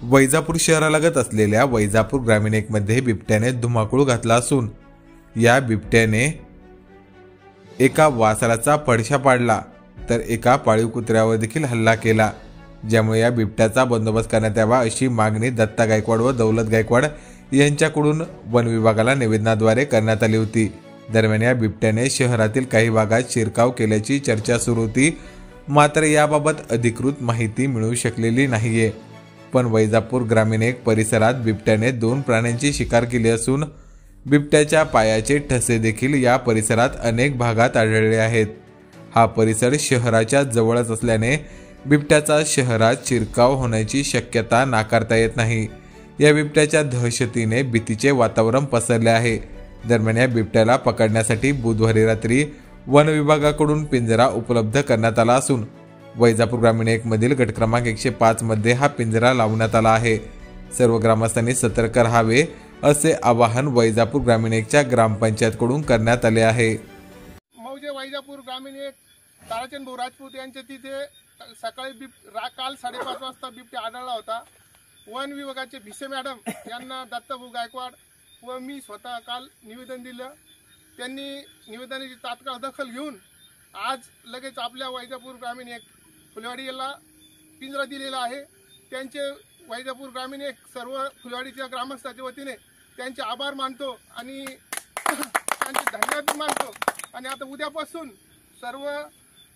वैजापूर शहरालगत असलेल्या वैजापूर ग्रामीण 1 मध्ये बिबट्याने धुमाकूळ घातला असून या बिबट्याने एका वासराचा पडशा पाडला तर एका पाळीव कुत्र्यावर देखील हल्ला केला, ज्यामुळे या बिबट्याचा बंदोबस्त करण्यात यावा अशी मागणी दत्ता गायकवाड व दौलत गायकवाड यांच्याकडून वन विभागाला निवेदनाद्वारे करण्यात आली होती। दरम्यान या बिबट्याने शहरातील काही भागात शिरकाव केल्याची चर्चा सुरू होती, मात्र याबाबत अधिकृत माहिती मिळू शकलेली नाहीये। पण वैजापूर ग्रामीण 1 परिसरात बिबट्याने 2 प्राण्यांची शिकार केली असून बिबट्याच्या पायाचे ठसे देखील या परिसरात अनेक भागात आढळले आहेत। हा परिसर शहराच्या जवळच असल्याने बिबट्याचा शहरात शिरकाव होण्याची शक्यता नाकारता येत नाही। या बिबट्याच्या दहशतीने भीतीचे वातावरण पसरले आहे। दरम्यान या बिबट्याला पकडण्यासाठी बुधवारी रात्री वन विभागाकडून पिंजरा उपलब्ध करण्यात आला असून वैजापूर ग्रामीण 1 मधील गट क्रमांक 105 मध्ये हा पिंजरा लावण्यात आला आहे। सर्व ग्रामस्थांनी सतर्क राहावे असे आवाहन वैजापूर ग्रामीण 1 च्या ग्रामपंचायतकडून करण्यात आले आहे। मौजे वैजापूर ग्रामीण 1 ताराचंद भाऊ राजपूत यांच्या तिथे सकाळी काल 5:30 वाजता बिबट्या आढळला होता। वन विभागाचे भिसे मॅडम यांना दत्ताभाऊ गायकवाड व मी स्वतः काल निवेदन दिलं। त्यांनी निवेदनाची तात्काळ दखल घेऊन आज लगेच आपल्या वैजापूर ग्रामीण 1 फुलवाडीला पिंजरा दिलेला आहे। त्यांचे वैजापूर ग्रामीण 1 सर्व फुलवाडीच्या ग्रामस्थांच्या वतीने त्यांचे आभार मानतो आणि त्यांचे धन्यवाद मानतो। आणि आता उद्यापासून सर्व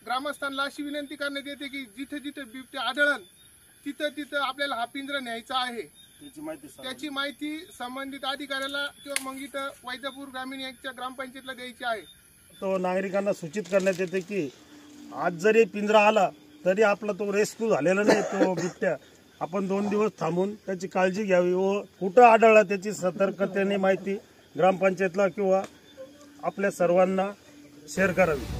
ग्रामस्थांना अशी विनंती करण्यात येते की जिथे जिथे बिबट्या आढळन तिथे आपल्याला हा पिंजरा न्यायचा आहे। त्याची माहिती संबंधित अधिकाऱ्याला किंवा मग इथं वैजापूर ग्रामीण 1 च्या ग्रामपंचायतला द्यायची आहे। तो नागरिकांना सूचित करण्यात येते की आज जरी पिंजरा आला तरी आपला तो रेस्क्यू झालेला नाही। तो बिबट्या आपण 2 दिवस थांबून त्याची काळजी घ्यावी व कुठं आढळला त्याची सतर्कतेने माहिती ग्रामपंचायतला किंवा आपल्या सर्वांना शेअर करावी।